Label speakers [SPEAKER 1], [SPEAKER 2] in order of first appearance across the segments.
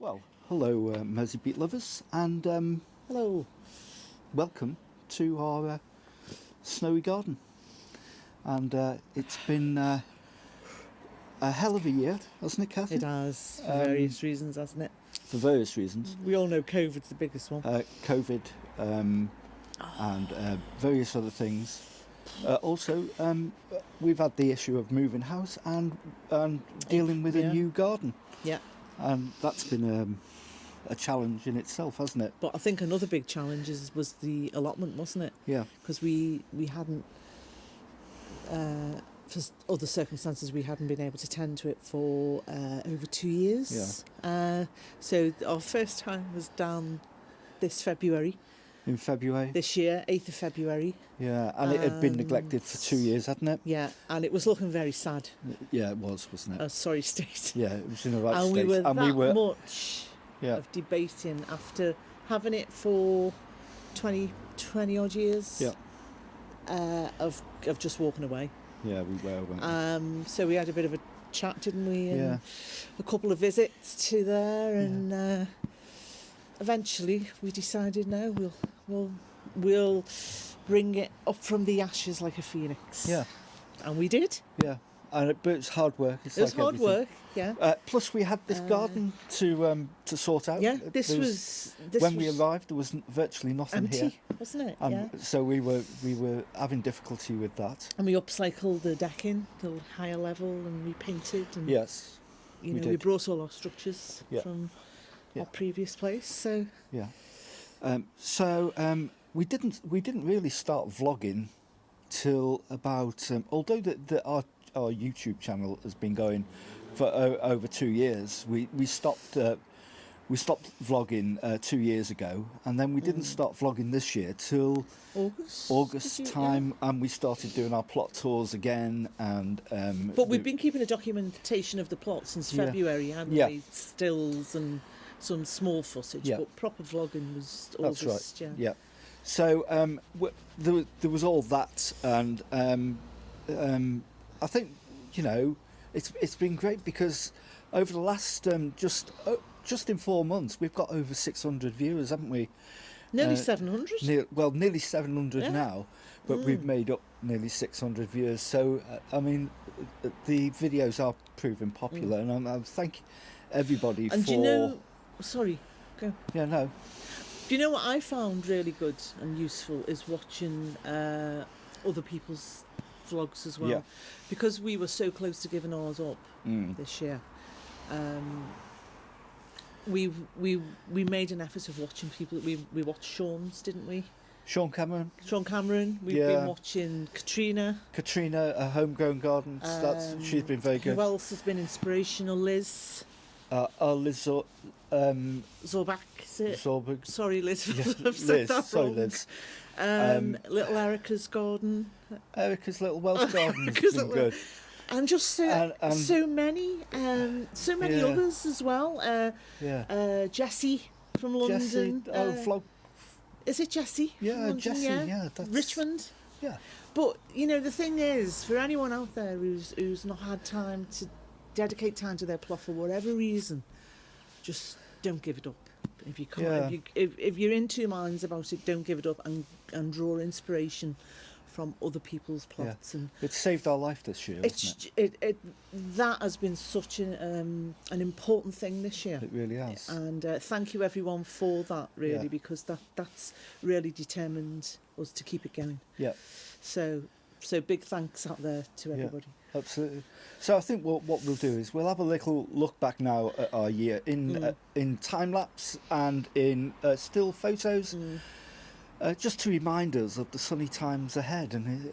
[SPEAKER 1] Well, hello, Mersey Beet lovers, and hello, welcome to our snowy garden. And it's been a hell of a year, hasn't it, Catherine?
[SPEAKER 2] It has, for various reasons, hasn't it?
[SPEAKER 1] For various reasons.
[SPEAKER 2] We all know COVID's the biggest one.
[SPEAKER 1] COVID and various other things. Also, we've had the issue of moving house and dealing with a new garden.
[SPEAKER 2] Yeah.
[SPEAKER 1] And that's been a challenge in itself, hasn't it?
[SPEAKER 2] But I think another big challenge was the allotment, wasn't it?
[SPEAKER 1] Yeah.
[SPEAKER 2] Because we hadn't, for other circumstances, we hadn't been able to tend to it for over 2 years.
[SPEAKER 1] Yeah.
[SPEAKER 2] So our first time was down this February.
[SPEAKER 1] In February?
[SPEAKER 2] This year, 8th of February.
[SPEAKER 1] Yeah, and it had been neglected for 2 years, hadn't it?
[SPEAKER 2] Yeah, and it was looking very sad.
[SPEAKER 1] Yeah, it was, wasn't it?
[SPEAKER 2] A sorry state.
[SPEAKER 1] Yeah, it was in the right
[SPEAKER 2] and
[SPEAKER 1] state.
[SPEAKER 2] We were
[SPEAKER 1] and
[SPEAKER 2] that
[SPEAKER 1] we were
[SPEAKER 2] much of debating after having it for 20 odd years.
[SPEAKER 1] Yeah.
[SPEAKER 2] Of just walking away.
[SPEAKER 1] Yeah, we were, weren't we?
[SPEAKER 2] So we had a bit of a chat, didn't we? And
[SPEAKER 1] yeah.
[SPEAKER 2] A couple of visits to there, and eventually we decided, no, we'll bring it up from the ashes like a phoenix.
[SPEAKER 1] Yeah.
[SPEAKER 2] And we did.
[SPEAKER 1] Yeah. But it's hard work. It
[SPEAKER 2] was hard work, yeah.
[SPEAKER 1] Plus, we had this garden to sort out.
[SPEAKER 2] Yeah, this was
[SPEAKER 1] when we arrived. There was virtually nothing
[SPEAKER 2] empty,
[SPEAKER 1] here,
[SPEAKER 2] wasn't it? Yeah.
[SPEAKER 1] So we were having difficulty with that.
[SPEAKER 2] And we upcycled the decking to a higher level and repainted. And
[SPEAKER 1] yes,
[SPEAKER 2] we brought all our structures from our previous place. So
[SPEAKER 1] yeah. We didn't really start vlogging till about although our YouTube channel has been going for over 2 years. We stopped vlogging 2 years ago, and then we didn't start vlogging this year till August time, and we started doing our plot tours again. And
[SPEAKER 2] but we've been keeping a documentation of the plot since February, hadn't we? Stills and some small footage, but proper vlogging was August.
[SPEAKER 1] That's right.
[SPEAKER 2] Yeah.
[SPEAKER 1] So there was all that, and I think it's been great because over the last just in 4 months we've got over 600 viewers, haven't we?
[SPEAKER 2] Nearly 700.
[SPEAKER 1] Nearly 700 now, but we've made up nearly 600 viewers. So I mean, the videos are proving popular, and I thank everybody.
[SPEAKER 2] And do sorry, go.
[SPEAKER 1] Yeah, no.
[SPEAKER 2] Do you know what I found really good and useful is watching other people's vlogs as well, because we were so close to giving ours up this year. We made an effort of watching people. We watched Sean's, didn't we?
[SPEAKER 1] Sean Cameron.
[SPEAKER 2] We've been watching Katrina,
[SPEAKER 1] a homegrown gardens. She's been very good.
[SPEAKER 2] Who else has been inspirational? Liz.
[SPEAKER 1] Liz
[SPEAKER 2] Zorbach, is it?
[SPEAKER 1] Zorberg.
[SPEAKER 2] Sorry, Liz.
[SPEAKER 1] Yeah,
[SPEAKER 2] I've said
[SPEAKER 1] Liz.
[SPEAKER 2] that
[SPEAKER 1] Sorry,
[SPEAKER 2] wrong.
[SPEAKER 1] Liz.
[SPEAKER 2] Little Erica's garden.
[SPEAKER 1] Erica's little Welsh garden has been good.
[SPEAKER 2] And just so many others as well. Jessie from London.
[SPEAKER 1] Vlog.
[SPEAKER 2] Is it Jessie?
[SPEAKER 1] Yeah, Jessie. Yeah, that's
[SPEAKER 2] Richmond.
[SPEAKER 1] Yeah.
[SPEAKER 2] But the thing is, for anyone out there who's not had time to dedicate time to their plot for whatever reason, just don't give it up. If you can't, if you're in two minds about it, don't give it up and draw inspiration from other people's plots. And
[SPEAKER 1] it's saved our life this year, hasn't
[SPEAKER 2] it? That has been such an important thing this year.
[SPEAKER 1] It really has.
[SPEAKER 2] And thank you everyone for that, really, because that's really determined us to keep it going.
[SPEAKER 1] Yeah.
[SPEAKER 2] So big thanks out there to everybody.
[SPEAKER 1] Yeah, absolutely. So I think what we'll do is we'll have a little look back now at our year in time lapse and in still photos. Just to remind us of the sunny times ahead, and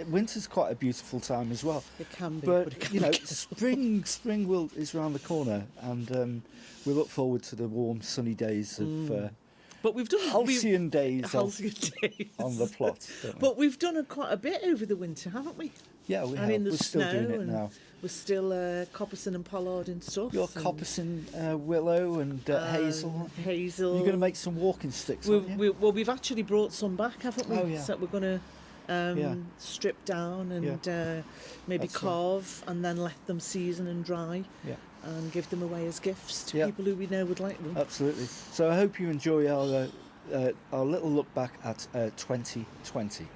[SPEAKER 1] winter's quite a beautiful time as well.
[SPEAKER 2] It can be,
[SPEAKER 1] but
[SPEAKER 2] it can be
[SPEAKER 1] spring is around the corner, and we look forward to the warm, sunny days of.
[SPEAKER 2] But we've done
[SPEAKER 1] halcyon days on the plot.
[SPEAKER 2] But we've done quite a bit over the winter, haven't we?
[SPEAKER 1] Yeah, we have.
[SPEAKER 2] In the
[SPEAKER 1] we're
[SPEAKER 2] snow,
[SPEAKER 1] still doing it now.
[SPEAKER 2] We're still coppice and pollard and stuff.
[SPEAKER 1] Your coppice and willow and hazel.
[SPEAKER 2] Hazel.
[SPEAKER 1] You're going to make some walking sticks, aren't you?
[SPEAKER 2] We've actually brought some back, haven't we?
[SPEAKER 1] Oh, yeah.
[SPEAKER 2] So we're going to strip down and maybe carve and then let them season and dry.
[SPEAKER 1] Yeah.
[SPEAKER 2] and give them away as gifts to
[SPEAKER 1] Yeah.
[SPEAKER 2] people who we know would like them.
[SPEAKER 1] Absolutely. So I hope you enjoy our little look back at 2020.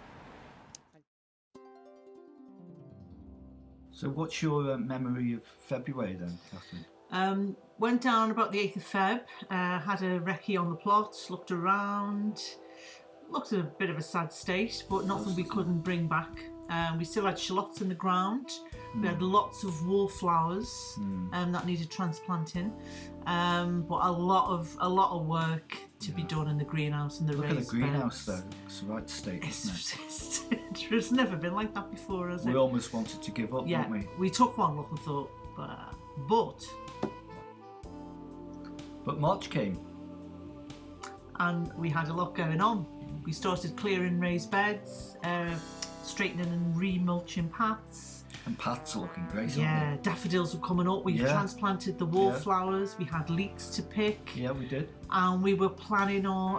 [SPEAKER 1] So what's your memory of February then, Catherine?
[SPEAKER 3] Went down about the 8th of Feb, had a recce on the plot, looked around, looked at a bit of a sad state, but nothing we couldn't bring back. We still had shallots in the ground. We had lots of wallflowers that needed transplanting, but a lot of work to be done in the greenhouse and the raised beds.
[SPEAKER 1] Look at the greenhouse though, it's the right state, isn't it?
[SPEAKER 3] It's never been like that before, has it?
[SPEAKER 1] We almost wanted to give up, didn't we?
[SPEAKER 3] We took one look and thought,
[SPEAKER 1] But March came.
[SPEAKER 3] And we had a lot going on. We started clearing raised beds, straightening and remulching paths.
[SPEAKER 1] And paths are looking great,
[SPEAKER 3] Yeah,
[SPEAKER 1] aren't
[SPEAKER 3] daffodils were coming up. We transplanted the wallflowers. We had leeks to pick.
[SPEAKER 1] they? Yeah, we did.
[SPEAKER 3] And we were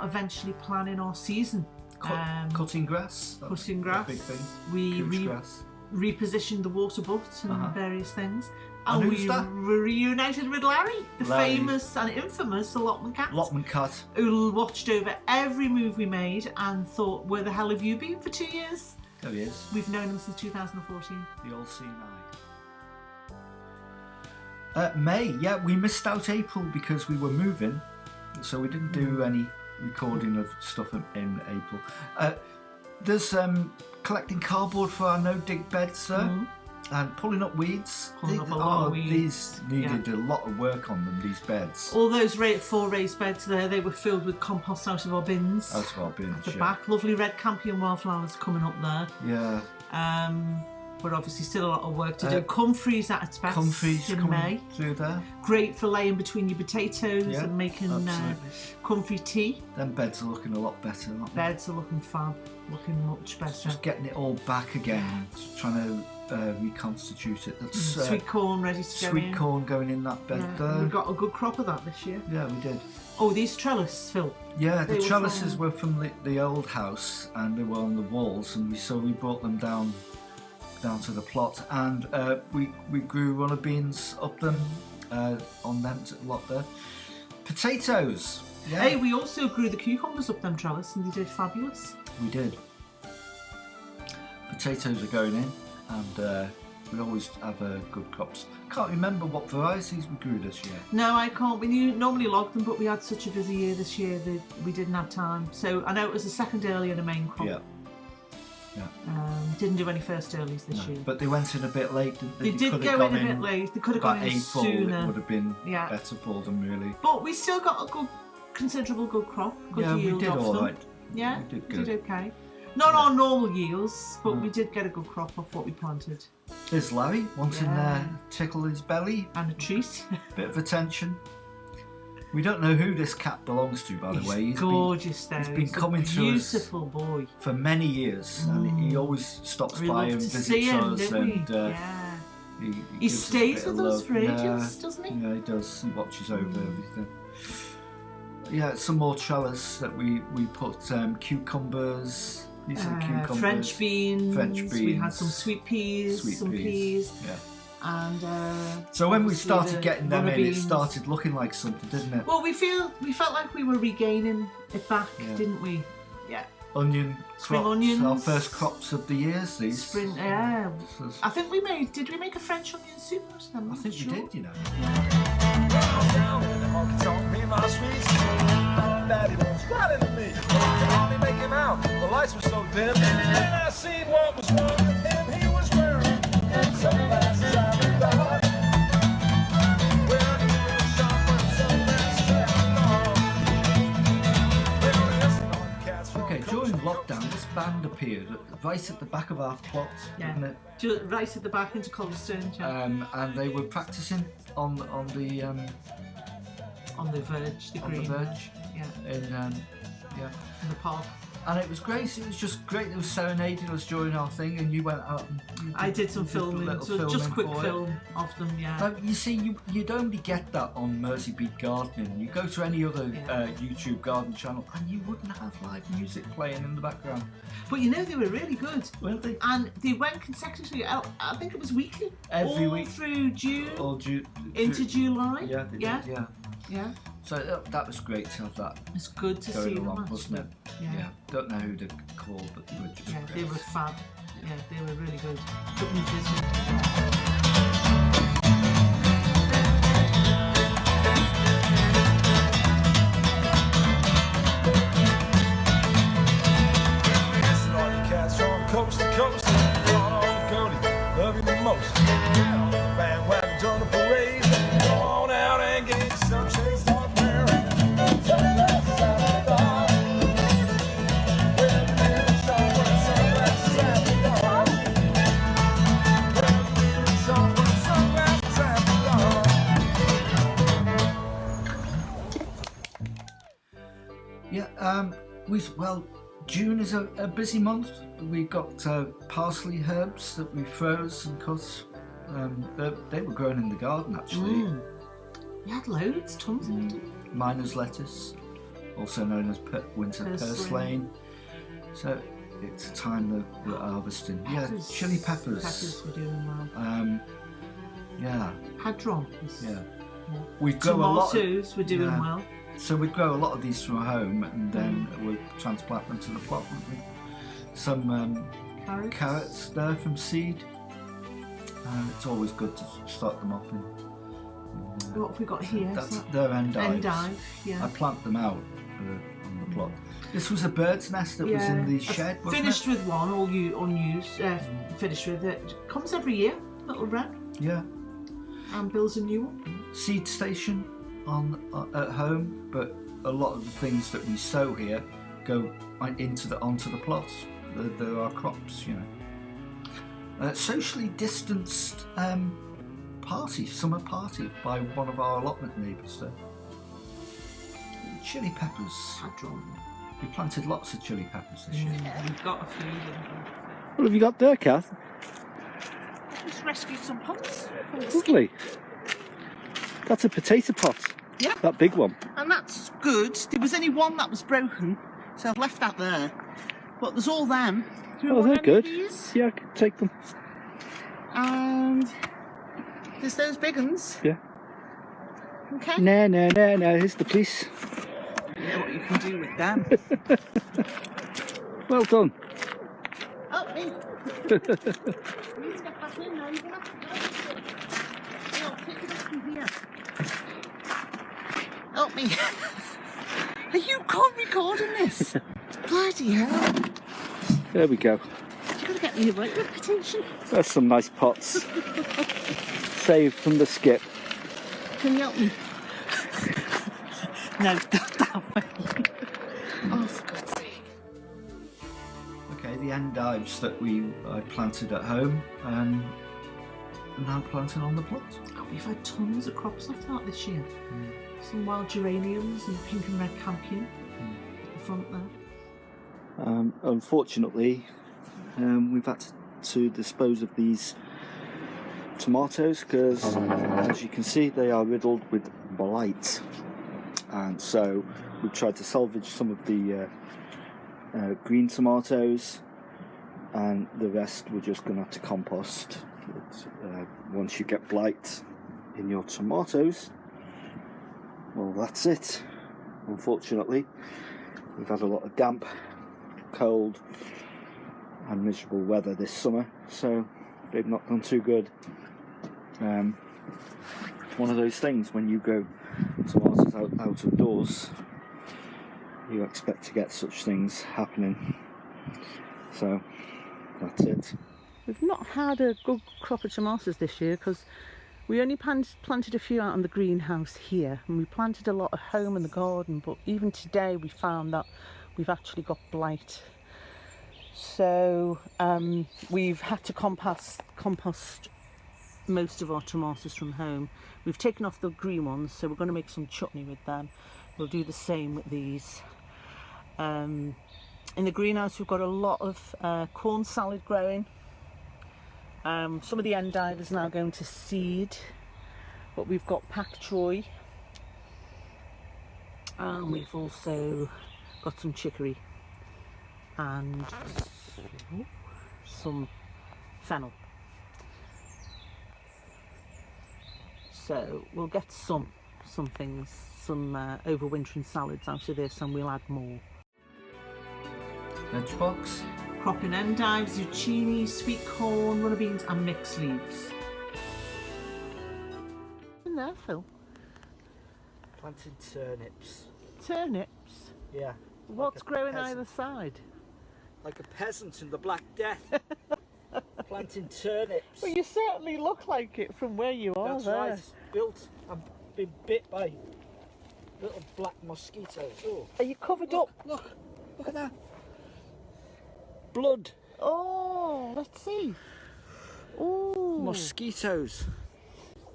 [SPEAKER 3] eventually planning our season.
[SPEAKER 1] Cutting grass.
[SPEAKER 3] Cutting grass.
[SPEAKER 1] A big thing.
[SPEAKER 3] We
[SPEAKER 1] Grass.
[SPEAKER 3] repositioned the water butt and various things.
[SPEAKER 1] And
[SPEAKER 3] And
[SPEAKER 1] who's
[SPEAKER 3] we
[SPEAKER 1] that?
[SPEAKER 3] were reunited with Larry, the
[SPEAKER 1] Larry.
[SPEAKER 3] famous and infamous allotment cat.
[SPEAKER 1] Allotment cat.
[SPEAKER 3] Who watched over every move we made and thought, where the hell have you been for 2 years?
[SPEAKER 1] There he is.
[SPEAKER 3] We've known him since 2014.
[SPEAKER 1] The all-seeing eye. May, yeah, we missed out April because we were moving, so we didn't do any recording of stuff in April. There's collecting cardboard for our no-dig beds there, and pulling up weeds.
[SPEAKER 3] Pulling up a lot of weeds.
[SPEAKER 1] These needed a lot of work on them, these beds.
[SPEAKER 3] All those 4 raised beds there, they were filled with compost out of our bins.
[SPEAKER 1] Out of our bins,
[SPEAKER 3] At the back, lovely red campion wildflowers coming up there.
[SPEAKER 1] Yeah.
[SPEAKER 3] But obviously still a lot of work to do. Comfrey's at its best in May.
[SPEAKER 1] Through there.
[SPEAKER 3] Great for laying between your potatoes and making comfrey tea.
[SPEAKER 1] Them beds are looking a lot better, aren't they?
[SPEAKER 3] Beds are looking fab, looking much better.
[SPEAKER 1] Just getting it all back again, trying to reconstitute it. That's
[SPEAKER 3] sweet corn ready to go in.
[SPEAKER 1] Sweet corn going in that bed there.
[SPEAKER 3] We got a good crop of that this year.
[SPEAKER 1] Yeah, we did.
[SPEAKER 3] Oh, these trellis, Phil.
[SPEAKER 1] Yeah, the trellises were from the old house, and they were on the walls, and we brought them down to the plot, and we grew runner beans up them on them a lot there. Potatoes. Yeah.
[SPEAKER 3] Hey, we also grew the cucumbers up them trellis, and they did fabulous.
[SPEAKER 1] We did. Potatoes are going in, and we always have good crops. Can't remember what varieties we grew this year.
[SPEAKER 3] No, I can't. We normally log them, but we had such a busy year this year that we didn't have time. So I know it was the second early and a main crop.
[SPEAKER 1] Yeah.
[SPEAKER 3] Didn't do any first earlies this year.
[SPEAKER 1] But they went in a bit late, didn't they?
[SPEAKER 3] They did go in a bit late. They could have gone in
[SPEAKER 1] April,
[SPEAKER 3] sooner.
[SPEAKER 1] It would have been better for them, really.
[SPEAKER 3] But we still got a considerable good crop, good yield
[SPEAKER 1] we did
[SPEAKER 3] off
[SPEAKER 1] all
[SPEAKER 3] them.
[SPEAKER 1] right.
[SPEAKER 3] Yeah,
[SPEAKER 1] we did
[SPEAKER 3] we
[SPEAKER 1] good.
[SPEAKER 3] did okay. Not our normal yields, but we did get a good crop off what we planted.
[SPEAKER 1] There's Larry wanting to tickle his belly.
[SPEAKER 3] And a treat.
[SPEAKER 1] Bit of attention. We don't know who this cat belongs to, by the way.
[SPEAKER 3] He's gorgeous though.
[SPEAKER 1] He's been coming to us
[SPEAKER 3] beautiful boy.
[SPEAKER 1] For many years, and he always stops by and visits us, and
[SPEAKER 3] he stays with us for ages, doesn't he?
[SPEAKER 1] Yeah, he does. He watches over everything. Yeah, some more trellis that we put cucumbers. These are cucumbers.
[SPEAKER 3] French beans. We had some
[SPEAKER 1] sweet
[SPEAKER 3] peas. Yeah. And
[SPEAKER 1] so when we started getting them in, it started looking like something, didn't it?
[SPEAKER 3] Well, we felt like we were regaining it back, didn't we? Yeah.
[SPEAKER 1] Spring onions. Our first crops of the years. These.
[SPEAKER 3] Spring, I think did we make a French onion soup?
[SPEAKER 1] I think we did, you know.
[SPEAKER 4] Daddy was right into me. Only make him out. The lights were so dim. And I seen what was wrong with him. He was wearing sunglasses out in the dark.
[SPEAKER 1] Okay, during lockdown, this band appeared right at the back of our plot, didn't it?
[SPEAKER 3] Right at the back into Coldstone.
[SPEAKER 1] And they were practicing on the
[SPEAKER 3] verge, the green.
[SPEAKER 1] On the verge.
[SPEAKER 3] Yeah.
[SPEAKER 1] In
[SPEAKER 3] the park.
[SPEAKER 1] And it was great. It was just great. They were serenading us during our thing, and you went out. And
[SPEAKER 3] I did some filming, so just quick film of them, yeah.
[SPEAKER 1] Now, you see, you'd only get that on Mersey Beet Gardening. You go to any other YouTube garden channel, and you wouldn't have live music playing in the background.
[SPEAKER 3] But you know, they were really good.
[SPEAKER 1] Weren't they?
[SPEAKER 3] And they went consecutively. I think it was weekly.
[SPEAKER 1] Every
[SPEAKER 3] all
[SPEAKER 1] week
[SPEAKER 3] through June.
[SPEAKER 1] All
[SPEAKER 3] into July.
[SPEAKER 1] Yeah, they did, yeah.
[SPEAKER 3] Yeah.
[SPEAKER 1] So that was great to have that.
[SPEAKER 3] It's good to see them,
[SPEAKER 1] wasn't it? Yeah. Don't know who to call, but they were just great.
[SPEAKER 3] They were fab. Yeah, they were really good. Took me busy.
[SPEAKER 4] Coast to coast, on Cody, love you the most. Get on the bandwagon, join the parade. Go on out and get some shades on there. Sunglasses out the dark. Wear the mirror shop, wear sunglasses out the dark. Wear the mirror shop, wear sunglasses out the dark.
[SPEAKER 1] June is a busy month. We've got parsley herbs that we froze and cut. They were grown in the garden, actually.
[SPEAKER 3] We had loads, tons of them.
[SPEAKER 1] Miner's lettuce, also known as winter purslane. So it's a time of harvesting.
[SPEAKER 3] Peppers.
[SPEAKER 1] Yeah, chili peppers.
[SPEAKER 3] Peppers were doing well.
[SPEAKER 1] Yeah.
[SPEAKER 3] Hadrons.
[SPEAKER 1] Yeah. We grow
[SPEAKER 3] Tomatoes were doing well.
[SPEAKER 1] So we'd grow a lot of these from home, and then we'd transplant them to the plot, wouldn't we? Some carrots there from seed. It's always good to start them off in.
[SPEAKER 3] What have we got here?
[SPEAKER 1] They're endives.
[SPEAKER 3] Endive, yeah.
[SPEAKER 1] I plant them out on the plot. This was a bird's nest that was in the shed, wasn't
[SPEAKER 3] finished
[SPEAKER 1] it?
[SPEAKER 3] with one, all unused. Finished with it. Comes every year, little wren.
[SPEAKER 1] Yeah.
[SPEAKER 3] And builds a new one.
[SPEAKER 1] Seed station at home, but a lot of the things that we sow here go onto the plots. There are crops, you know. Socially distanced summer party by one of our allotment neighbours there. Chili peppers. We planted lots of chili peppers this year.
[SPEAKER 3] Yeah, we've got a few.
[SPEAKER 1] What have you got there, Kath?
[SPEAKER 3] Just rescued some pots.
[SPEAKER 1] Lovely. That's a potato pot.
[SPEAKER 2] Yeah.
[SPEAKER 1] That big one.
[SPEAKER 2] And that's good. There was only one that was broken, so I've left that there. But there's all them.
[SPEAKER 1] Oh, they're good. Yeah, I can take them.
[SPEAKER 2] And there's those big ones.
[SPEAKER 1] Yeah.
[SPEAKER 2] Okay.
[SPEAKER 1] No, here's the police.
[SPEAKER 2] You know what you can do with them.
[SPEAKER 1] Well done.
[SPEAKER 2] Oh, me. You need to get back in now. You're going to have to go. I'll pick it up from here. Help me. Are you recording this? Bloody hell.
[SPEAKER 1] There we go.
[SPEAKER 2] You've got to get me the right reputation.
[SPEAKER 1] There's some nice pots. Saved from the skip.
[SPEAKER 2] Can you help me? No, not that way. Oh, for God's sake.
[SPEAKER 1] Okay, the endives that I planted at home are now planted on the plot.
[SPEAKER 3] Oh, we've had tons of crops off that this year. Some wild geraniums and pink and red campion at the front there.
[SPEAKER 1] Unfortunately, we've had to dispose of these tomatoes because, as you can see, they are riddled with blight. And so we tried to salvage some of the green tomatoes, and the rest we're just going to have to compost. Once you get blight in your tomatoes, well, that's it. Unfortunately, we've had a lot of damp, cold and miserable weather this summer, so they've not done too good. One of those things, when you grow tomatoes out of doors, you expect to get such things happening. So that's it.
[SPEAKER 2] We've not had a good crop of tomatoes this year because we only planted a few out in the greenhouse here, and we planted a lot at home in the garden, but even today we found that we've actually got blight. So we've had to compost most of our tomatoes from home. We've taken off the green ones, so we're going to make some chutney with them. We'll do the same with these. In the greenhouse we've got a lot of corn salad growing. Some of the endive is now going to seed, but we've got pak choy, and we've also got some chicory and some fennel. So we'll get some things, some overwintering salads out of this, and we'll add more.
[SPEAKER 1] Veg box.
[SPEAKER 3] Cropping endive, zucchini, sweet corn, runner beans and mixed leaves.
[SPEAKER 2] In there, Phil.
[SPEAKER 1] Planting turnips.
[SPEAKER 2] Turnips.
[SPEAKER 1] Yeah.
[SPEAKER 2] What's
[SPEAKER 1] a
[SPEAKER 2] growing
[SPEAKER 1] peasant.
[SPEAKER 2] either side?
[SPEAKER 1] Like a peasant in the Black Death. Planting turnips.
[SPEAKER 2] Well, you certainly look like it from where you are.
[SPEAKER 1] That's
[SPEAKER 2] there.
[SPEAKER 1] right. I've been bit by little black mosquitoes. Oh.
[SPEAKER 2] Are you covered up?
[SPEAKER 1] Look at that. Blood.
[SPEAKER 2] Oh, let's see. Oh,
[SPEAKER 1] Mosquitoes.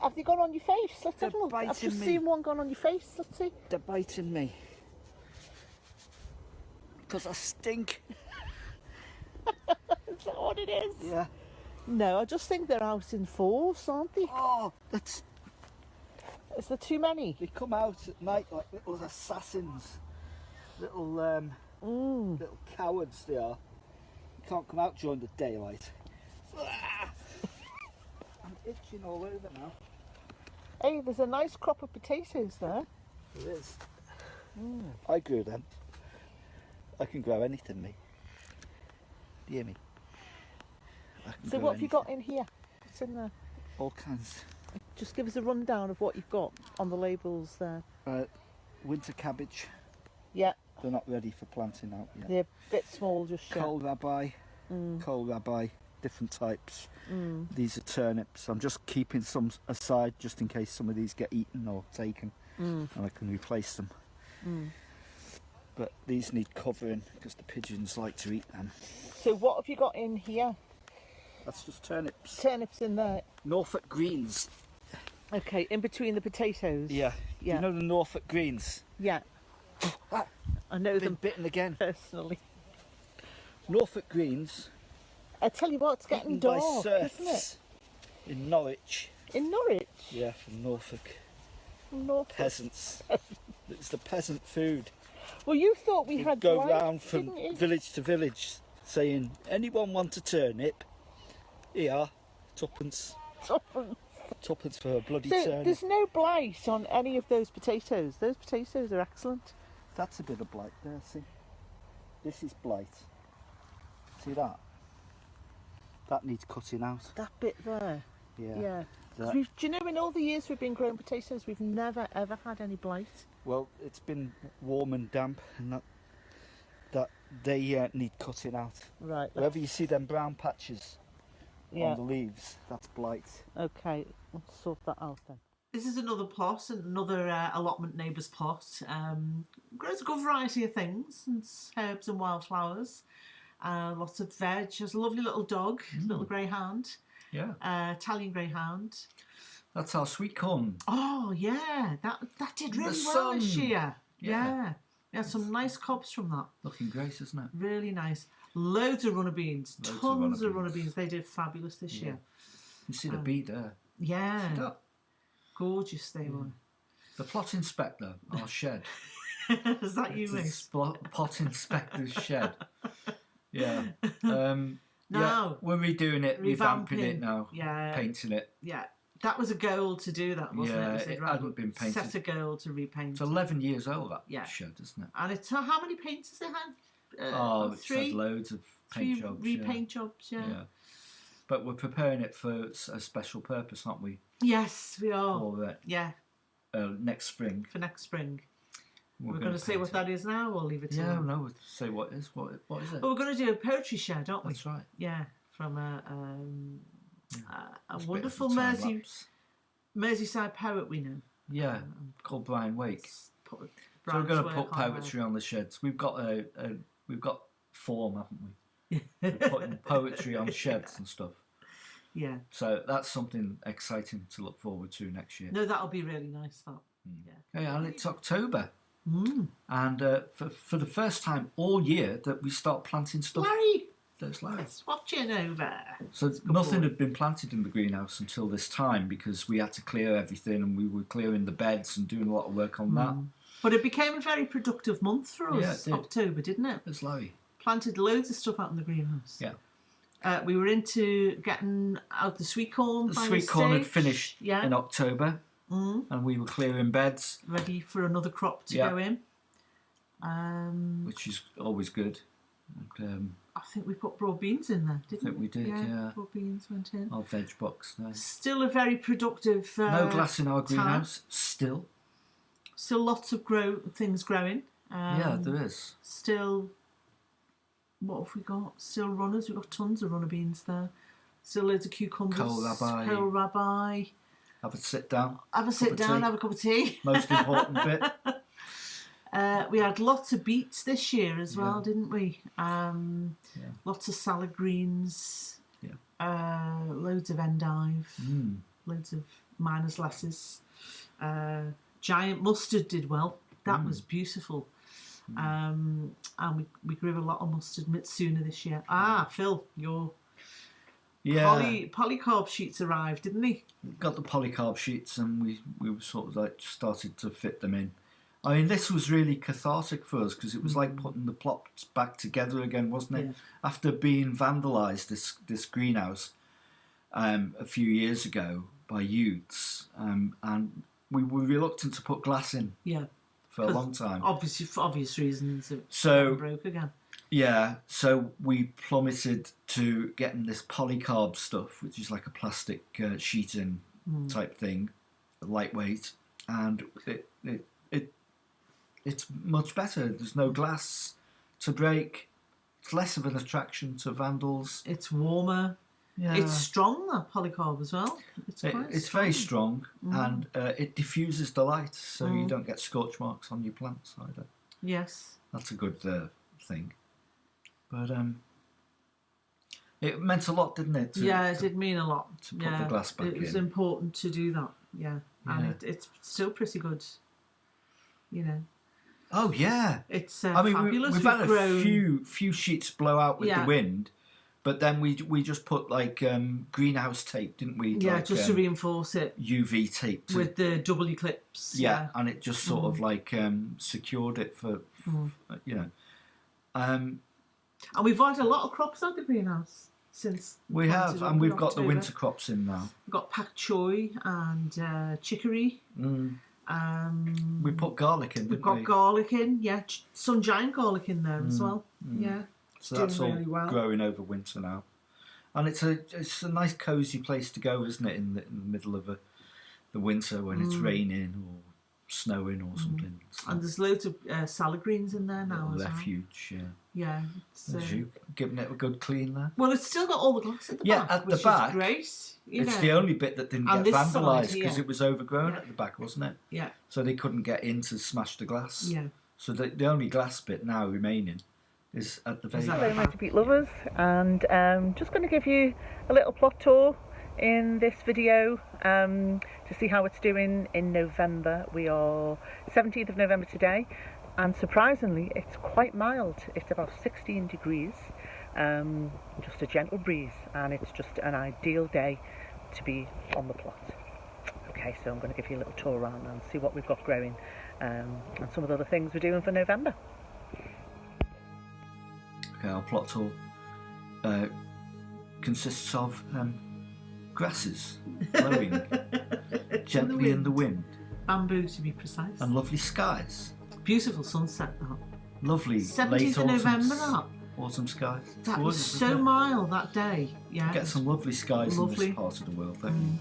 [SPEAKER 2] have they gone on your face? Let's have a
[SPEAKER 1] They're
[SPEAKER 2] look. I've
[SPEAKER 1] biting
[SPEAKER 2] just
[SPEAKER 1] me.
[SPEAKER 2] seen one gone on your face. Let's see.
[SPEAKER 1] They're biting me. Because I stink.
[SPEAKER 2] Is that what it is?
[SPEAKER 1] Yeah.
[SPEAKER 2] No, I just think they're out in force, aren't they?
[SPEAKER 1] Oh, that's.
[SPEAKER 2] Is there too many?
[SPEAKER 1] They come out at night like little assassins. Little little cowards they are. You can't come out during the daylight. I'm itching all over now.
[SPEAKER 2] Hey, there's a nice crop of potatoes there.
[SPEAKER 1] There is. I grew them. I can grow anything, me. Do you hear me? I can
[SPEAKER 2] So
[SPEAKER 1] grow
[SPEAKER 2] what have you got
[SPEAKER 1] anything.
[SPEAKER 2] in here? What's in there?
[SPEAKER 1] All kinds.
[SPEAKER 2] Just give us a rundown of what you've got on the labels there.
[SPEAKER 1] Winter cabbage.
[SPEAKER 2] Yeah,
[SPEAKER 1] They're not ready for planting out yet.
[SPEAKER 2] they're a bit small just yet.
[SPEAKER 1] Kohlrabi, different types. These are turnips. I'm just keeping some aside just in case some of these get eaten or taken, and I can replace them. But these need covering because the pigeons like to eat them.
[SPEAKER 2] So what have you got in here?
[SPEAKER 1] That's just turnips.
[SPEAKER 2] Turnips in there.
[SPEAKER 1] Norfolk greens.
[SPEAKER 2] Okay, in between the potatoes.
[SPEAKER 1] Yeah.
[SPEAKER 2] Yeah.
[SPEAKER 1] You know the Norfolk greens?
[SPEAKER 2] Yeah. I know
[SPEAKER 1] Been
[SPEAKER 2] them
[SPEAKER 1] bitten again.
[SPEAKER 2] personally.
[SPEAKER 1] Norfolk greens.
[SPEAKER 2] I tell you what, it's getting
[SPEAKER 1] Eaten by
[SPEAKER 2] dark,
[SPEAKER 1] serfs
[SPEAKER 2] isn't it?
[SPEAKER 1] in Norwich.
[SPEAKER 2] In Norwich.
[SPEAKER 1] Yeah, from Norfolk.
[SPEAKER 2] Norfolk.
[SPEAKER 1] Peasants. It's the peasant food.
[SPEAKER 2] Well, you thought we
[SPEAKER 1] You
[SPEAKER 2] had
[SPEAKER 1] go
[SPEAKER 2] blight,
[SPEAKER 1] round from
[SPEAKER 2] didn't you?
[SPEAKER 1] village to village saying, anyone want a turnip? Here, tuppence. Tuppence for a bloody
[SPEAKER 2] So
[SPEAKER 1] turnip.
[SPEAKER 2] there's no blight on any of those potatoes. Those potatoes are excellent.
[SPEAKER 1] That's a bit of blight there, see? This is blight. See that? That needs cutting out.
[SPEAKER 2] That bit there.
[SPEAKER 1] Yeah.
[SPEAKER 2] Yeah.
[SPEAKER 1] That-
[SPEAKER 2] Do you know, in all the years we've been growing potatoes, we've never ever had any blight.
[SPEAKER 1] Well, it's been warm and damp, and that they need cutting out.
[SPEAKER 2] Right.
[SPEAKER 1] Wherever you see them brown patches
[SPEAKER 2] Yeah.
[SPEAKER 1] on the leaves, that's blight.
[SPEAKER 2] Okay. Let's sort that out then.
[SPEAKER 3] This is another plot, another allotment neighbour's plot. Grows a good variety of things, and herbs and wildflowers. Lots of veg. Has a lovely little dog, little greyhound,
[SPEAKER 5] Yeah,
[SPEAKER 3] Italian greyhound.
[SPEAKER 5] that's our sweet corn.
[SPEAKER 3] Oh yeah, that did really
[SPEAKER 5] The
[SPEAKER 3] well this
[SPEAKER 5] sun.
[SPEAKER 3] year.
[SPEAKER 5] Yeah.
[SPEAKER 3] Yeah, some nice cobs from that.
[SPEAKER 5] Looking great, isn't it?
[SPEAKER 3] Really nice. Loads of runner beans,
[SPEAKER 5] Loads of
[SPEAKER 3] tons
[SPEAKER 5] runner
[SPEAKER 3] of runner
[SPEAKER 5] beans.
[SPEAKER 3] beans. They did fabulous this year.
[SPEAKER 5] You see the beet there.
[SPEAKER 3] Yeah,
[SPEAKER 5] See that?
[SPEAKER 3] gorgeous they were.
[SPEAKER 5] The plot inspector, our shed.
[SPEAKER 3] Is that you,
[SPEAKER 5] It's a
[SPEAKER 3] Miss?
[SPEAKER 5] plot inspector's shed. Yeah.
[SPEAKER 3] Now,
[SPEAKER 5] we're redoing it, revamping it
[SPEAKER 3] revamping.
[SPEAKER 5] now.
[SPEAKER 3] Yeah.
[SPEAKER 5] Painting it.
[SPEAKER 3] Yeah, that was a goal to do that, wasn't
[SPEAKER 5] Yeah,
[SPEAKER 3] it? We said,
[SPEAKER 5] it
[SPEAKER 3] right,
[SPEAKER 5] hadn't been painted.
[SPEAKER 3] Set a goal to repaint.
[SPEAKER 5] It's 11 years old, that
[SPEAKER 3] Yeah.
[SPEAKER 5] shed, isn't it?
[SPEAKER 3] And it's how many painters they had?
[SPEAKER 5] It's
[SPEAKER 3] three.
[SPEAKER 5] had loads of paint
[SPEAKER 3] Three
[SPEAKER 5] jobs.
[SPEAKER 3] repaint jobs. Yeah.
[SPEAKER 5] Yeah. But we're preparing it for a special purpose, aren't we?
[SPEAKER 3] Yes, we are.
[SPEAKER 5] For
[SPEAKER 3] Yeah,
[SPEAKER 5] next spring.
[SPEAKER 3] for next spring. We're
[SPEAKER 5] gonna
[SPEAKER 3] going to say
[SPEAKER 5] paint
[SPEAKER 3] what
[SPEAKER 5] it.
[SPEAKER 3] that is now, or leave it to
[SPEAKER 5] Yeah,
[SPEAKER 3] them?
[SPEAKER 5] no, we'll say what is. What is it?
[SPEAKER 3] Well, we're going to do a poetry shed, aren't we?
[SPEAKER 5] That's right.
[SPEAKER 3] Yeah, from a
[SPEAKER 5] It's a bit
[SPEAKER 3] wonderful
[SPEAKER 5] of a time lapse.
[SPEAKER 3] Merseyside poet we know.
[SPEAKER 5] Yeah, called Brian Wake.
[SPEAKER 3] Put
[SPEAKER 5] So we're
[SPEAKER 3] Brian's
[SPEAKER 5] going to
[SPEAKER 3] work
[SPEAKER 5] put
[SPEAKER 3] on
[SPEAKER 5] poetry on the sheds. We've got we've got form, haven't we? We're putting poetry on sheds and stuff.
[SPEAKER 3] there. Yeah.
[SPEAKER 5] So that's something exciting to look forward to next year.
[SPEAKER 3] No, that'll be really nice. That. Yeah.
[SPEAKER 5] Hey, and it's October. And for the first time all year that we start planting stuff.
[SPEAKER 3] Larry,
[SPEAKER 5] There's Larry.
[SPEAKER 3] it's watching over.
[SPEAKER 5] So nothing had been planted in the greenhouse until this time because we had to clear everything and we were clearing the beds and doing a lot of work on that.
[SPEAKER 3] But it became a very productive month for us,
[SPEAKER 5] Yeah, it did.
[SPEAKER 3] October, didn't it?
[SPEAKER 5] There's Larry.
[SPEAKER 3] Planted loads of stuff out in the greenhouse.
[SPEAKER 5] Yeah.
[SPEAKER 3] We were into getting out the sweet corn.
[SPEAKER 5] The
[SPEAKER 3] by
[SPEAKER 5] sweet corn had
[SPEAKER 3] stage.
[SPEAKER 5] finished
[SPEAKER 3] Yeah.
[SPEAKER 5] in October and we were clearing beds.
[SPEAKER 3] Ready for another crop to
[SPEAKER 5] Yeah.
[SPEAKER 3] go in.
[SPEAKER 5] Which is always good. And,
[SPEAKER 3] I think we put broad beans in there, didn't we?
[SPEAKER 5] I think we did, yeah.
[SPEAKER 3] Broad beans went in.
[SPEAKER 5] our veg box there.
[SPEAKER 3] Still a very productive.
[SPEAKER 5] No glass in our
[SPEAKER 3] time.
[SPEAKER 5] greenhouse, still.
[SPEAKER 3] Still lots of things growing.
[SPEAKER 5] Yeah, there is.
[SPEAKER 3] Still, what have we got? Still runners. We've got tons of runner beans there. Still loads of cucumbers. Kohlrabi.
[SPEAKER 5] Have a sit down.
[SPEAKER 3] Have a sit
[SPEAKER 5] of
[SPEAKER 3] down,
[SPEAKER 5] tea.
[SPEAKER 3] have a cup of tea.
[SPEAKER 5] Most important bit.
[SPEAKER 3] We had lots of beets this year as well, didn't we? Lots of salad greens.
[SPEAKER 5] Yeah.
[SPEAKER 3] Loads of endive. Loads of miners lasses. Giant mustard did well. That was beautiful. And we grew a lot of mustard Mitsuna this year. Phil, your polycarb sheets arrived, didn't they?
[SPEAKER 5] Got the polycarb sheets and we were sort of like started to fit them in. I mean, this was really cathartic for us because it was like putting the plots back together again, wasn't it?
[SPEAKER 3] Yeah.
[SPEAKER 5] After being vandalised, this greenhouse a few years ago by youths, and we were reluctant to put glass in for a long time.
[SPEAKER 3] Obviously, for obvious reasons, it
[SPEAKER 5] So
[SPEAKER 3] broke again.
[SPEAKER 5] yeah, so we plummeted to getting this polycarb stuff, which is like a plastic sheeting type thing, lightweight, and it's much better. There's no glass to break. It's less of an attraction to vandals.
[SPEAKER 3] It's warmer.
[SPEAKER 5] Yeah.
[SPEAKER 3] It's strong, that polycarb as well.
[SPEAKER 5] It's very strong and it diffuses the light, so you don't get scorch marks on your plants either.
[SPEAKER 3] Yes.
[SPEAKER 5] That's a good thing. But it meant a lot, didn't it?
[SPEAKER 3] It did mean a lot.
[SPEAKER 5] To put the glass back in.
[SPEAKER 3] It was important to do that. Yeah. And it's still pretty good. You know.
[SPEAKER 5] Oh yeah.
[SPEAKER 3] It's
[SPEAKER 5] I mean,
[SPEAKER 3] fabulous.
[SPEAKER 5] we've had a few sheets blow out with the wind, but then we just put like greenhouse tape, didn't we?
[SPEAKER 3] Yeah,
[SPEAKER 5] like,
[SPEAKER 3] just to reinforce it.
[SPEAKER 5] UV tape
[SPEAKER 3] With the double clips.
[SPEAKER 5] Yeah, and it just sort of like secured it for you know.
[SPEAKER 3] And we've had a lot of crops out of the greenhouse since.
[SPEAKER 5] We have, and we've got the
[SPEAKER 3] October.
[SPEAKER 5] winter crops in now.
[SPEAKER 3] We've got pak choy and chicory.
[SPEAKER 5] We put garlic in.
[SPEAKER 3] We've got garlic in, some giant garlic in there as well. Yeah,
[SPEAKER 5] so that's all
[SPEAKER 3] really well.
[SPEAKER 5] growing over winter now, and it's a nice cosy place to go, isn't it? In the middle of the winter when it's raining or snowing or something. So
[SPEAKER 3] And there's loads of salad greens in there now as well.
[SPEAKER 5] refuge.
[SPEAKER 3] Yeah,
[SPEAKER 5] As you giving it a good clean there.
[SPEAKER 3] well, it's still got all the glass at the back,
[SPEAKER 5] at the
[SPEAKER 3] which
[SPEAKER 5] back,
[SPEAKER 3] is great.
[SPEAKER 5] It's the only bit that didn't
[SPEAKER 3] And
[SPEAKER 5] get
[SPEAKER 3] this side
[SPEAKER 5] vandalised because
[SPEAKER 3] here.
[SPEAKER 5] it was overgrown at the back, wasn't it?
[SPEAKER 3] Yeah,
[SPEAKER 5] So they couldn't get in to smash the glass.
[SPEAKER 3] yeah.
[SPEAKER 5] So the only glass bit now remaining is at the very
[SPEAKER 3] Is that
[SPEAKER 5] back.
[SPEAKER 2] Hello, my Beet lovers, and just going to give you a little plot tour in this video to see how it's doing in November. We are 17th of November today, and surprisingly it's quite mild. It's about 16 degrees, just a gentle breeze, and it's just an ideal day to be on the plot. Okay, so I'm going to give you a little tour around and see what we've got growing and some of the other things we're doing for November.
[SPEAKER 5] Okay, our plot tour consists of grasses blowing gently in the wind
[SPEAKER 3] Bamboo, to be precise.
[SPEAKER 5] and lovely skies.
[SPEAKER 3] Beautiful sunset, that.
[SPEAKER 5] Lovely
[SPEAKER 3] 17th
[SPEAKER 5] late
[SPEAKER 3] of November, that.
[SPEAKER 5] autumn skies.
[SPEAKER 3] That was
[SPEAKER 5] Gorgeous,
[SPEAKER 3] so
[SPEAKER 5] isn't it?
[SPEAKER 3] mild that day. Yeah.
[SPEAKER 5] Get some lovely skies in
[SPEAKER 3] Lovely.
[SPEAKER 5] this part of the world, don't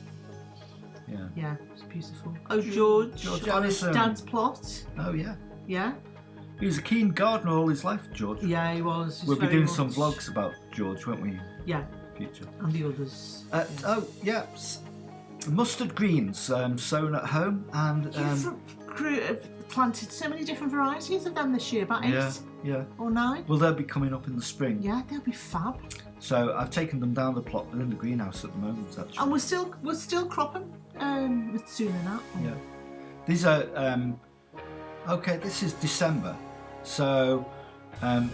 [SPEAKER 5] you? Yeah.
[SPEAKER 3] Yeah, it's beautiful. Oh, George on his
[SPEAKER 5] Allison.
[SPEAKER 3] dad's plot.
[SPEAKER 5] Oh yeah.
[SPEAKER 3] Yeah.
[SPEAKER 5] He was a keen gardener all his life, George.
[SPEAKER 3] Yeah, he was. He's
[SPEAKER 5] We'll be
[SPEAKER 3] very
[SPEAKER 5] doing some
[SPEAKER 3] much-
[SPEAKER 5] vlogs about George, won't we?
[SPEAKER 3] Yeah,
[SPEAKER 5] Future.
[SPEAKER 3] and the others.
[SPEAKER 5] Oh yeah, mustard greens sown at home, and
[SPEAKER 3] You've planted so many different varieties of them this year, about 8
[SPEAKER 5] yeah.
[SPEAKER 3] or 9.
[SPEAKER 5] Well, they'll be coming up in the spring.
[SPEAKER 3] Yeah, they'll be fab.
[SPEAKER 5] So I've taken them down the plot. They're in the greenhouse at the moment, actually.
[SPEAKER 3] And we're still cropping with soon and that.
[SPEAKER 5] Yeah. These are Okay, this is December, so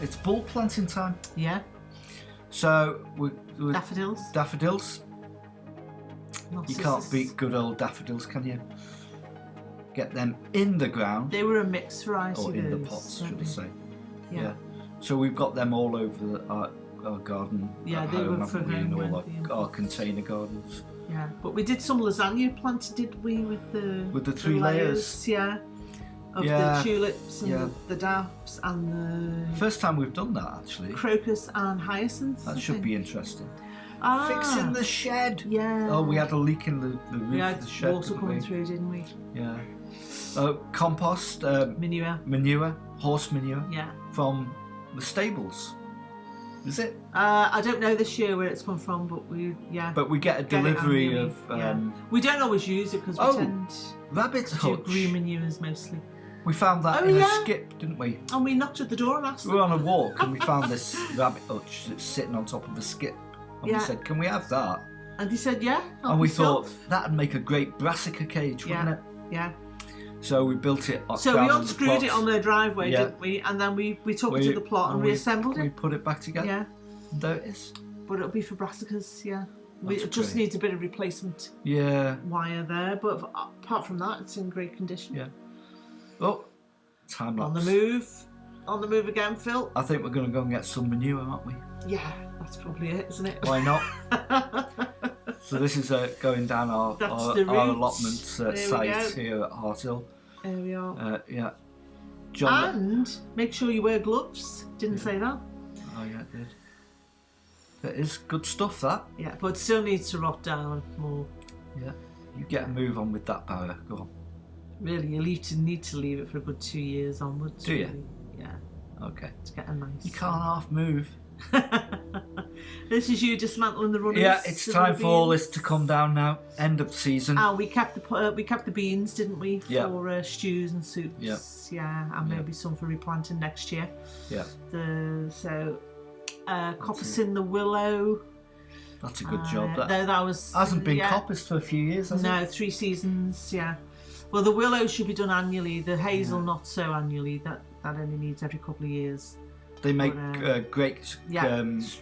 [SPEAKER 5] it's bulb planting time.
[SPEAKER 3] Yeah.
[SPEAKER 5] So we
[SPEAKER 3] Daffodils.
[SPEAKER 5] Daffodils. You
[SPEAKER 3] Narcissus.
[SPEAKER 5] can't beat good old daffodils, can you? Get them in the ground,
[SPEAKER 3] They were a mixed variety.
[SPEAKER 5] or in the
[SPEAKER 3] those,
[SPEAKER 5] pots,
[SPEAKER 3] weren't
[SPEAKER 5] should I
[SPEAKER 3] they?
[SPEAKER 5] say?
[SPEAKER 3] Yeah.
[SPEAKER 5] So we've got them all over our garden.
[SPEAKER 3] Yeah,
[SPEAKER 5] at
[SPEAKER 3] they
[SPEAKER 5] home,
[SPEAKER 3] were for
[SPEAKER 5] haven't we, in
[SPEAKER 3] home,
[SPEAKER 5] all
[SPEAKER 3] weren't they, in
[SPEAKER 5] our
[SPEAKER 3] pots?
[SPEAKER 5] container gardens.
[SPEAKER 3] Yeah, but we did some lasagna planted, did we, with the
[SPEAKER 5] 3 layers?
[SPEAKER 3] Yeah, of
[SPEAKER 5] Yeah,
[SPEAKER 3] the tulips and
[SPEAKER 5] yeah.
[SPEAKER 3] the daffs and the
[SPEAKER 5] First time we've done that, actually.
[SPEAKER 3] crocus and hyacinths.
[SPEAKER 5] That
[SPEAKER 3] I
[SPEAKER 5] should
[SPEAKER 3] think.
[SPEAKER 5] be interesting.
[SPEAKER 3] Ah,
[SPEAKER 5] Fixing the shed.
[SPEAKER 3] Yeah.
[SPEAKER 5] Oh, we had a leak in the roof
[SPEAKER 3] We
[SPEAKER 5] of
[SPEAKER 3] had
[SPEAKER 5] the shed.
[SPEAKER 3] water
[SPEAKER 5] didn't
[SPEAKER 3] coming
[SPEAKER 5] we?
[SPEAKER 3] through, didn't we?
[SPEAKER 5] Yeah. Compost,
[SPEAKER 3] Manure.
[SPEAKER 5] horse manure
[SPEAKER 3] Yeah.
[SPEAKER 5] from the stables. Is it?
[SPEAKER 3] I don't know this year where it's come from, but we
[SPEAKER 5] But we get a
[SPEAKER 3] get it
[SPEAKER 5] delivery
[SPEAKER 3] annually,
[SPEAKER 5] of
[SPEAKER 3] yeah. We don't always use it because we
[SPEAKER 5] Oh,
[SPEAKER 3] tend
[SPEAKER 5] rabbit
[SPEAKER 3] to do
[SPEAKER 5] hutch.
[SPEAKER 3] green manures mostly.
[SPEAKER 5] We found that
[SPEAKER 3] Oh,
[SPEAKER 5] in a
[SPEAKER 3] yeah.
[SPEAKER 5] skip, didn't we?
[SPEAKER 3] And we knocked at the door and asked
[SPEAKER 5] We were on a walk and we found this rabbit hutch that's sitting on top of a skip. And
[SPEAKER 3] Yeah.
[SPEAKER 5] we said, can we have that?
[SPEAKER 3] and they said, yeah. help
[SPEAKER 5] And we
[SPEAKER 3] yourself.
[SPEAKER 5] thought, that'd make a great brassica cage, wouldn't
[SPEAKER 3] Yeah.
[SPEAKER 5] it?
[SPEAKER 3] Yeah.
[SPEAKER 5] So we built it up
[SPEAKER 3] So
[SPEAKER 5] down
[SPEAKER 3] we
[SPEAKER 5] on the
[SPEAKER 3] unscrewed it
[SPEAKER 5] plot.
[SPEAKER 3] on their driveway,
[SPEAKER 5] Yeah.
[SPEAKER 3] didn't we? And then we took it to the plot and
[SPEAKER 5] we
[SPEAKER 3] reassembled
[SPEAKER 5] We
[SPEAKER 3] it.
[SPEAKER 5] put it back together.
[SPEAKER 3] Yeah.
[SPEAKER 5] And there it is.
[SPEAKER 3] But it'll be for brassicas, yeah.
[SPEAKER 5] That's
[SPEAKER 3] It just
[SPEAKER 5] great.
[SPEAKER 3] needs a bit of replacement
[SPEAKER 5] Yeah.
[SPEAKER 3] wire there, but apart from that, it's in great condition.
[SPEAKER 5] Yeah. Oh, time lapse.
[SPEAKER 3] On the move again, Phil.
[SPEAKER 5] I think we're going to go and get some manure, aren't we?
[SPEAKER 3] Yeah, that's probably it, isn't it?
[SPEAKER 5] Why not? So this is going down our
[SPEAKER 3] That's
[SPEAKER 5] our,
[SPEAKER 3] the
[SPEAKER 5] our
[SPEAKER 3] route.
[SPEAKER 5] allotment
[SPEAKER 3] There we
[SPEAKER 5] site
[SPEAKER 3] go.
[SPEAKER 5] here at Harthill.
[SPEAKER 2] There we are.
[SPEAKER 5] Yeah. John.
[SPEAKER 3] And make sure you wear gloves. Didn't say that.
[SPEAKER 5] Oh yeah, it did. That is good stuff. That.
[SPEAKER 3] Yeah, but it still needs to rot down more.
[SPEAKER 5] Yeah. You get a move on with that, Barra. Go on.
[SPEAKER 3] Really, you need to leave it for a good 2 years onwards.
[SPEAKER 5] Do you?
[SPEAKER 3] really. Yeah,
[SPEAKER 5] Okay.
[SPEAKER 3] to get a nice.
[SPEAKER 5] You can't half move.
[SPEAKER 3] This is you dismantling the runners.
[SPEAKER 5] Yeah, it's
[SPEAKER 3] of
[SPEAKER 5] time
[SPEAKER 3] the
[SPEAKER 5] for all
[SPEAKER 3] beans.
[SPEAKER 5] this to come down now. End of season.
[SPEAKER 3] Ah, we kept the beans, didn't we?
[SPEAKER 5] Yeah.
[SPEAKER 3] For stews and soups.
[SPEAKER 5] Yeah.
[SPEAKER 3] Yeah, and
[SPEAKER 5] Yeah.
[SPEAKER 3] maybe some for replanting next year.
[SPEAKER 5] Yeah.
[SPEAKER 3] Coppice in the willow.
[SPEAKER 5] That's a good job. That
[SPEAKER 3] No, that was
[SPEAKER 5] hasn't been
[SPEAKER 3] yeah.
[SPEAKER 5] coppiced for a few years, has
[SPEAKER 3] No,
[SPEAKER 5] it?
[SPEAKER 3] 3 seasons. Yeah. Well, the willow should be done annually. The hazel not so annually. That only needs every couple of years.
[SPEAKER 5] They make
[SPEAKER 3] But,
[SPEAKER 5] great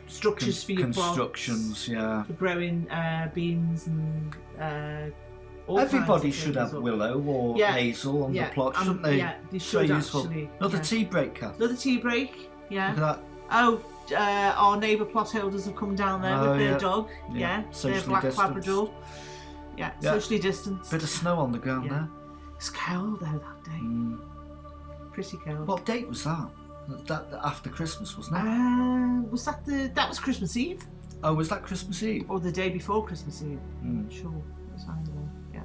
[SPEAKER 3] Structures for your
[SPEAKER 5] constructions.
[SPEAKER 3] plants,
[SPEAKER 5] Yeah.
[SPEAKER 3] for growing beans and all
[SPEAKER 5] Everybody
[SPEAKER 3] kinds of
[SPEAKER 5] should
[SPEAKER 3] things
[SPEAKER 5] have
[SPEAKER 3] up.
[SPEAKER 5] willow or
[SPEAKER 3] Yeah.
[SPEAKER 5] hazel on the plot, shouldn't they?
[SPEAKER 3] Yeah, they
[SPEAKER 5] So
[SPEAKER 3] should
[SPEAKER 5] useful.
[SPEAKER 3] actually.
[SPEAKER 5] Another
[SPEAKER 3] yeah.
[SPEAKER 5] tea break, Kath.
[SPEAKER 3] Another tea break. Yeah.
[SPEAKER 5] Look at that.
[SPEAKER 3] Oh, our neighbour plot holders have come down there
[SPEAKER 5] Oh,
[SPEAKER 3] with their
[SPEAKER 5] yeah.
[SPEAKER 3] dog.
[SPEAKER 5] Yeah.
[SPEAKER 3] Yeah.
[SPEAKER 5] Socially
[SPEAKER 3] Their black
[SPEAKER 5] distanced.
[SPEAKER 3] Labrador. Yeah,
[SPEAKER 5] Yeah.
[SPEAKER 3] socially distanced.
[SPEAKER 5] Bit of snow on the ground
[SPEAKER 3] Yeah.
[SPEAKER 5] there.
[SPEAKER 3] It's cold though that day. Pretty cold.
[SPEAKER 5] What date was that? That after Christmas, wasn't it?
[SPEAKER 3] Was that was Christmas Eve
[SPEAKER 5] Oh, was that Christmas Eve?
[SPEAKER 3] or the day before Christmas Eve?
[SPEAKER 5] Mm.
[SPEAKER 3] I'm not sure. It was either one. Yeah.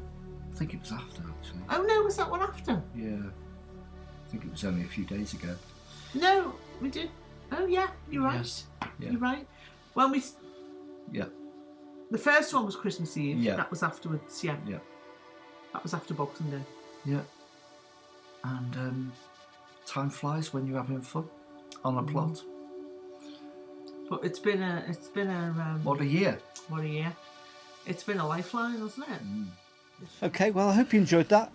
[SPEAKER 5] I think it was after, actually.
[SPEAKER 3] Oh no, was that one after?
[SPEAKER 5] Yeah. I think it was only a few days ago.
[SPEAKER 3] No, we did. Oh yeah, you're right.
[SPEAKER 5] Yeah.
[SPEAKER 3] You're right. Well,
[SPEAKER 5] Yeah.
[SPEAKER 3] the first one was Christmas Eve.
[SPEAKER 5] Yeah.
[SPEAKER 3] That was afterwards. Yeah.
[SPEAKER 5] Yeah.
[SPEAKER 3] That was after Boxing Day.
[SPEAKER 5] Yeah. And time flies when you're having fun on
[SPEAKER 3] Mm.
[SPEAKER 5] a plot.
[SPEAKER 3] But it's been a
[SPEAKER 5] What a year.
[SPEAKER 3] what a year. It's been a lifeline, hasn't it?
[SPEAKER 1] Okay, well, I hope you enjoyed that.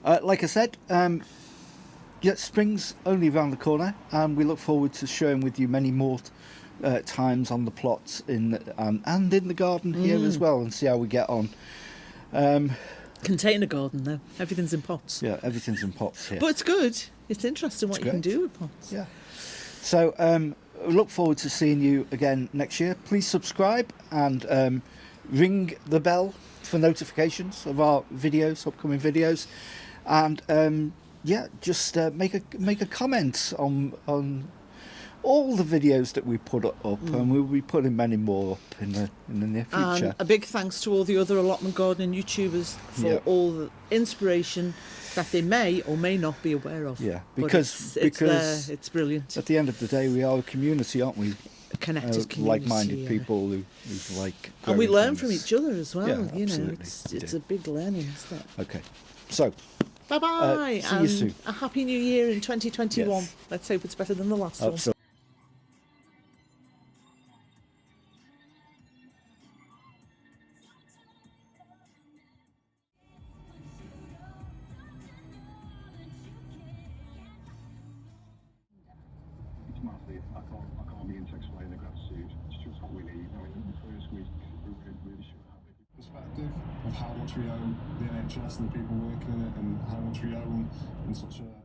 [SPEAKER 1] Like I said, yeah, spring's only around the corner, and we look forward to sharing with you many more times on the plots and in the garden here as well, and see how we get on.
[SPEAKER 2] Container garden though. Everything's in pots.
[SPEAKER 1] Yeah, everything's in pots here.
[SPEAKER 2] But it's good. It's interesting what
[SPEAKER 1] It's
[SPEAKER 2] you can
[SPEAKER 1] great.
[SPEAKER 2] do with pots.
[SPEAKER 1] Yeah. So we look forward to seeing you again next year. Please subscribe and ring the bell for notifications of our videos, upcoming videos, and yeah, just make a comment on all the videos that we put up, and we'll be putting many more up in the near future.
[SPEAKER 2] And a big thanks to all the other allotment gardening YouTubers for
[SPEAKER 1] Yeah.
[SPEAKER 2] all the inspiration that they may or may not be aware of.
[SPEAKER 1] Yeah,
[SPEAKER 2] But
[SPEAKER 1] because
[SPEAKER 2] it's there, it's brilliant.
[SPEAKER 1] at the end of the day, we are a community, aren't we?
[SPEAKER 2] A connected community.
[SPEAKER 1] Like-minded
[SPEAKER 2] yeah.
[SPEAKER 1] people who like.
[SPEAKER 2] And we
[SPEAKER 1] growing
[SPEAKER 2] learn from
[SPEAKER 1] things.
[SPEAKER 2] each other as well.
[SPEAKER 1] Yeah,
[SPEAKER 2] you know,
[SPEAKER 1] absolutely, we
[SPEAKER 2] it's
[SPEAKER 1] do.
[SPEAKER 2] a big learning, isn't it?
[SPEAKER 1] Okay, so
[SPEAKER 2] Bye bye.
[SPEAKER 1] see you
[SPEAKER 2] and
[SPEAKER 1] soon.
[SPEAKER 2] a happy new year in 2021.
[SPEAKER 1] Yes.
[SPEAKER 2] Let's hope it's better than the last one.
[SPEAKER 1] so
[SPEAKER 6] I can't begin to explain the gratitude. It's just what we need. I mean, the first week we really should have a perspective of how much we owe the NHS and the people working in it, and how much we owe in such a